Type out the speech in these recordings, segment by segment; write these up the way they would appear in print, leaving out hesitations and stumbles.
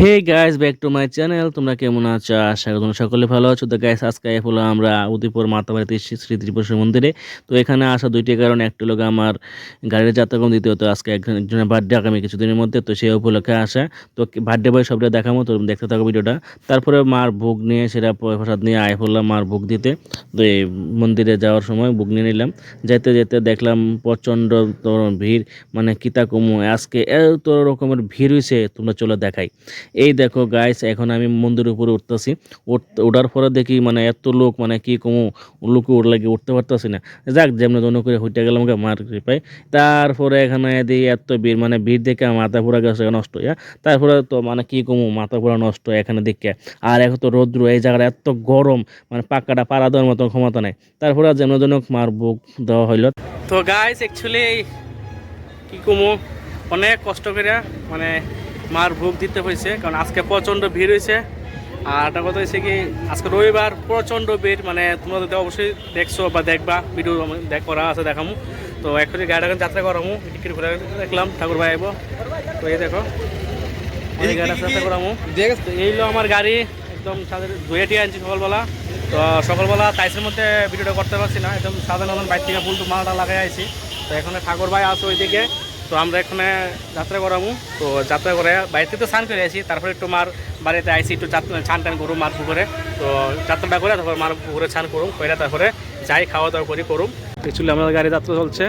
Hey guys back to my channel. তোমরা কেমন আছো? আশা করি তোমরা সকলে ভালো আছো। তো গাইস আজকে হলো আমরা উদয়পুর মাতাবাড়িতে শ্রী ত্রিপুরেশ্বর মন্দিরে। তো এখানে আসা দুইটি কারণ, একটা হলো আমার গাড়ির যাত্রাক্রম, দ্বিতীয়ত আজকে একজনের বার্থডে আগামী কিছুদিনের মধ্যে, তো সেই উপলক্ষে আসা। তো বার্থডে বয় সবটা দেখাবো, তো দেখতে থাকো ভিডিওটা। তারপরে মার ভোগ নিয়ে সেটা প্রসাদ নিয়ে আয় পড়লাম মার ভোগ দিতে। তো এই মন্দিরে যাওয়ার সময় ভোগ নিয়ে নিলাম। যেতে যেতে দেখলাম প্রচণ্ড ভিড়, মানে কিতা কমু আজকে এত রকমের ভিড় হয়েছে, তোমরা চলো দেখাই। এই দেখো গাইস, এখন আমি মন্দিরের উপরে উঠতেছি। ওঠার পরে দেখি মানে এত লোক, মানে কি কমু, লোকে উঠ লাগে উঠতে পারতেছি না। যাক যেমন জন করে হইতে গেলাম মার কৃপায়। তারপরে এখানে দিই এত ভিড়, মানে ভিড় দেখে আমার মাথা পুরা গেছে নষ্ট হইয়া। তারপরে তো মানে কি কমু, মাথা পুরা নষ্ট এখানে দেখে। আর এখন তো রৌদ্র, এই জায়গাটা এত গরম, মানে পাক্কাটা পাড়া দেওয়ার মতো ক্ষমতা নাই। তারপরে যেমন জন মার বুক দেওয়া হইলো। তো গাইস অ্যাকচুয়ালি কি কমু, অনেক কষ্ট করে মানে মার ভোগ দিতে হয়েছে, কারণ আজকে প্রচণ্ড ভিড় হয়েছে। আর একটা কথা হয়েছে কি, আজকে রবিবার প্রচণ্ড ভিড়, মানে তোমরা যদি অবশ্যই দেখছো বা দেখবা, ভিডিও করা আছে দেখামু। তো এখনই গাড়িটা যাত্রা করামু, টিকিট ঘুরে দেখলাম ঠাকুর ভাই আইব। তো এই দেখো এই গাড়িটা যাত্রা করামু। তো এই হলো আমার গাড়ি, একদম ধুয়ে টিয়ে আনছি সকালবেলা। তো সকালবেলা টাইসের মধ্যে ভিডিওটা করতে পারছি না, একদম সাধারণ বাইর থেকে ফুল মালাটা লাগাই আইছি। তো এখানে ঠাকুর ভাই আছে ওইদিকে। তো আমরা এখানে যাত্রা করামু। তো যাত্রা করে বাড়িতে তো স্নান করে আসি, তারপরে একটু মার বাড়িতে আইসি, একটু ছান টান করুম মার পুকুরে। তো যাত্রাটা করে তারপর মার পুকুরে ছান করুম, করে তারপরে যাই খাওয়া দাওয়া করি করুম। অ্যাকচুয়ালি আমাদের গাড়ি যাত্রা চলছে।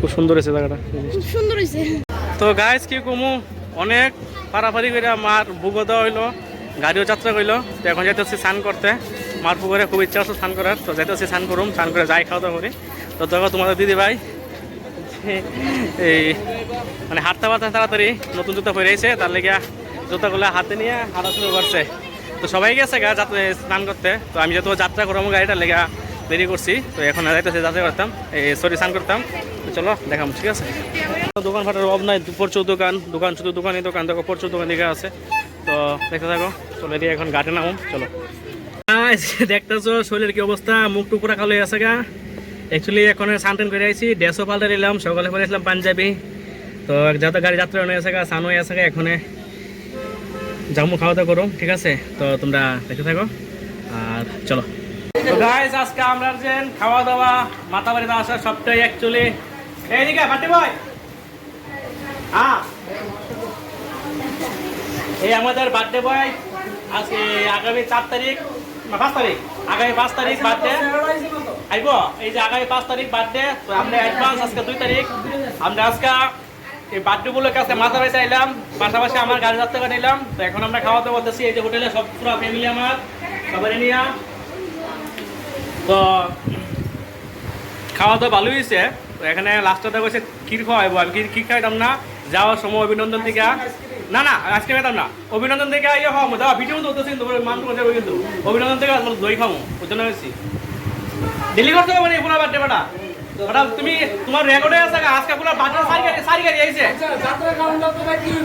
খুব সুন্দর হয়েছে জায়গাটা, খুব সুন্দর হয়েছে। তো গাইস কি কমু, অনেক পারাপারি করে মার ভোগ দেওয়া হইলো, গাড়িও যাত্রা করলো। তো এখন যাইতেছি স্নান করতে, মার পুকুরে খুব ইচ্ছা আছে স্নান করার। তো যাইতেছি স্নান করুম, স্নান করে যাই খাওয়া দাওয়া করি। তো দেখো তোমাদের দিদি ভাই এই মানে হাঁটতে পারতে তাড়াতাড়ি নতুন জুতা পরে এসে, তার লেগে জুতাগুলো হাতে নিয়ে হাঁটা শুরু করছে। তো সবাই গেছে গা যাত্রা স্নান করতে। তো আমি যেহেতু যাত্রা করবো গাড়িটার লেগে দেরি করছি। তো এখন যাইতেছে যাত্রা করতাম, সরি স্নান করতাম। তো চলো দেখাম, ঠিক আছে। দোকান ফাটার অভাব নাই, প্রচুর দোকান দোকান, শুধু দোকানই দোকান। দেখো প্রচুর দোকান দিকে আছে। তো দেখতে থাকো, চলে দিয়ে এখন ঘাটে নামো, চলো। দেখতেছো শরীরের কি অবস্থা, মুখ টুক পুরা কালো হয়ে আছে গা। অ্যাকচুয়ালি এখন সানটেন করে আইছি, ড্রেসও পাল্টে নিলাম, সকালে করে আসলাম পাঞ্জাবি। তো যেহেতু গাড়ি যাত্রা হয়ে আছে গা, সান হয়ে আছে গা, এখন জামু খাওয়া দাওয়া করো, ঠিক আছে। তো তোমরা দেখতে থাকো আর চলো। তো গাইস আজকে আমরা যে খাওয়া দাওয়া মাতাবাড়িতে আসা সবটাই অ্যাকচুয়ালি এইদিকে পাটি ভাই। হ্যাঁ, এই আমাদের বার্থডে বয় আজকে আগামী 4 তারিখ, 5 তারিখ, আগামী 5 তারিখ বার্থডে আইব। এই যে আগামী 5 তারিখ বার্থডে। তো আমরা অ্যাডভান্স আজকে 2 তারিখ, আমরা আজকে এই বার্থডে গুলোর কাছে মাথা বাড়িতে আইলাম, পাশাপাশি আমার গাড়ি যাত্রা নিলাম। তো এখন আমরা খাওয়াতে বলতেছি এই যে হোটেলে, সব পুরো ফ্যামিলি আমার সবাই নিয়ে। তো খাওয়া দাওয়া ভালো হয়েছে। তো এখানে লাস্টটা কইছে ক্ষীর খাওয়াইবো, আমি ক্ষীর খাইতাম না। যাওয়ার সময় অভিনন্দন থেকে না না আজকে পেতাম না, অভিনন্দন থেকে ইয়ে খাওয়াবো, দেওয়া ভিডিও কিন্তু হতেছে, কিন্তু মানুষ করতে হবে, কিন্তু অভিনন্দন থেকে দই খাবো, ওই জন্য হয়েছি ডেলি করতে হবে মানে পুরো বার্থডে বাটা। তুমি তোমার রেকর্ডে আছে আজকে পুরো বার্থডে সারি গাড়ি আইছে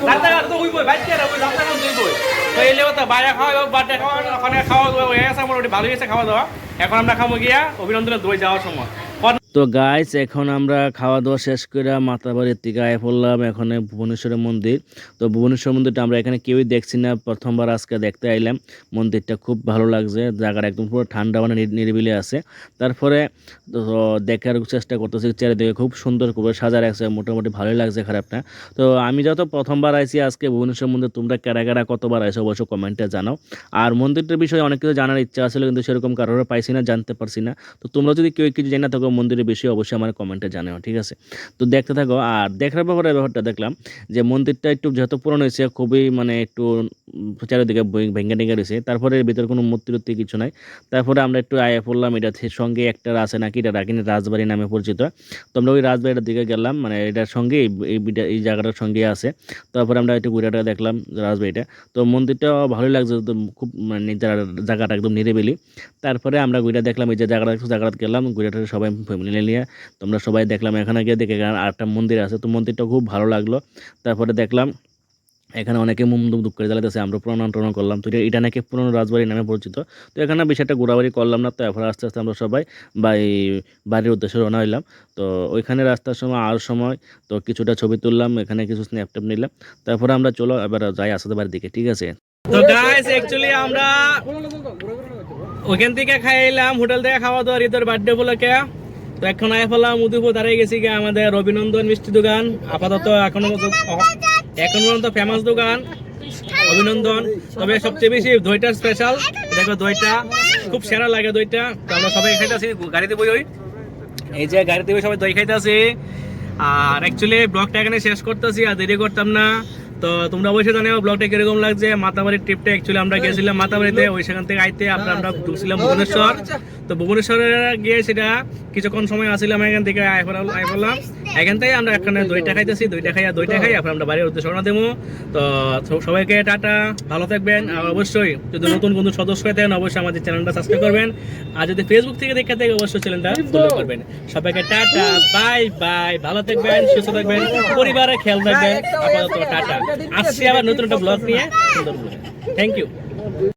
যাত্রা তো হইবই বাইকে ওই যাত্রা কোন হইবই। তো এই লেগে তো বাইরে খাওয়া বার্থডে খাওয়া, ওখানে খাওয়া দাওয়া হয়ে গেছে, মোটামুটি ভালো হয়েছে খাওয়া দাওয়া। এখন আমরা খাবো গিয়া অভিনন্দনের দই যাওয়ার সময়। তো গাইস এখন আমরা খাওয়া দাওয়া শেষ করে মাতাবাড়ির থেকে আয় পড়লাম এখানে ভুবনেশ্বরের মন্দির। তো ভুবনেশ্বর মন্দিরটা আমরা এখানে কেউই দেখছি না, প্রথমবার আজকে দেখতে আইলাম। মন্দিরটা খুব ভালো লাগছে, জায়গাটা একদম পুরো ঠান্ডা, মানে নিরিবিলি আছে। তারপরে তো দেখার চেষ্টা করতেছি, চারিদিকে খুব সুন্দর করে সাজা রাখছে, মোটামুটি ভালোই লাগছে, খারাপ না। তো আমি যত প্রথমবার আইছি আজকে ভুবনেশ্বর মন্দির, তোমরা কারা কারা কতবার আইছো অবশ্যই কমেন্টে জানাও। আর মন্দিরটার বিষয়ে অনেক কিছু জানার ইচ্ছা আছে, কিন্তু সেরকম কারোর পাইছি না, জানতে পারছি না। তো তোমরা যদি কেউ কিছু জানা থাকো মন্দিরের বিষয়ে অবশ্যই আমার কমেন্টে জানাও, ঠিক আছে। তো দেখতে থাকো। আর দেখার ব্যাপারটা দেখলাম যে মন্দিরটা একটু যেহেতু পুরনো হয়েছে, খুবই মানে একটু চারিদিকে ভেঙে টেঙে রয়েছে। তারপরে এর ভিতরে কোনো মূর্তি কিছু নাই। তারপরে আমরা একটু আয়া পড়লাম, এটা সঙ্গে একটা আছে নাকি, এটা রাখিনি রাজবাড়ি নামে পরিচিত। তো আমরা ওই রাজবাড়িটার দিকে গেলাম, মানে এটার সঙ্গে এই জায়গাটার সঙ্গে আছে। তারপরে আমরা একটু ঘুরে দেখলাম রাজবাড়িটা। তো মন্দিরটা ভালোই লাগছে, খুব মানে জায়গাটা একদম নিরিবিলি। তারপরে আমরা ঘুরে দেখলাম এই যে জায়গাটা গেলাম, ঘুরে সবাই ফ্যামিলি নিয়ে। তোমরা সবাই দেখলাম, এখানে গিয়ে দেখে আরেকটা মন্দির আছে, তো মন্দিরটা খুব ভালো লাগলো। তারপরে দেখলাম এখানে অনেকে মোম ধূপ করে জ্বালাতেছে, আমরা প্রণাম টনাম করলাম। তো এটা নাকি পুরনো রাজবাড়ি নামে পরিচিত। তো এখানে বেশি একটা ঘোরাঘুরি করলাম না। তো এরপর আস্তে আস্তে আমরা সবাই বাই বাড়ির উদ্দেশ্যে রওনা হইলাম। তো ওইখানে রাস্তার সময় আর সময় তো কিছুটা ছবি তুললাম, এখানে কিছু স্ন্যাপট্যাপ নিলাম। তারপরে আমরা চলো এবার যাই আসাদের বাড়ির দিকে, ঠিক আছে? তো গাইস অ্যাকচুয়ালি আমরা ওইখান থেকে খাইলাম, হোটেল থেকে খাওয়া দাওয়া ঈদের বার্থডে উপলক্ষে। তো এখন আয় ফেলাম উদয়পুর দাঁড়িয়ে গেছি গিয়ে আমাদের রবিনন্দন মিষ্টি দোকান, আপাতত এখন পর্যন্ত ফেমাস দোকান অভিনন্দন। তবে সবচেয়ে বেশি দইটা স্পেশাল, দেখো দইটা খুব সেরা লাগে দইটা। তো আমরা সবাই খাইতেছি গাড়িতে বই, ওই এই যে গাড়িতে বই সবাই দই খাইতেছি। আর অ্যাকচুয়ালি ব্লগটা এখানে শেষ করতেছি, আর দেরি করতাম না। তো তোমরা অবশ্যই জানাও ব্লগটা কিরকম লাগছে। মাতাবাড়ির ট্রিপটা অ্যাকচুয়ালি আমরা গেছিলাম মাতাবাড়িতে, ওই সেখান থেকে আইতে আমরা ঢুকছিলাম ভুবনেশ্বর। তো ভুবনেশ্বরে গিয়ে সেটা কিছুক্ষণ সময় আসছিলাম, এখান থেকে আয় পড়লাম। এখান থেকে আমরা এখানে দইটা খাইতেছি, দইটা খাই এখন আমরা বাড়ির উদ্দেশ্যে রওনা দেবো। তো সবাইকে টাটা, ভালো থাকবেন। আর অবশ্যই যদি নতুন কোনো সদস্য হয়ে থাকেন অবশ্যই আমাদের চ্যানেলটা সাবস্ক্রাইব করবেন। আর যদি ফেসবুক থেকে দেখে থাকেন অবশ্যই চ্যানেলটা ফলো করবেন। সবাইকে টাটা, বাই বাই, ভালো থাকবেন, সুস্থ থাকবেন, পরিবারের খেয়াল রাখবেন। আপাতত টাটা, আসছি আবার নতুন একটা ব্লগ নিয়ে সুন্দর। Thank you.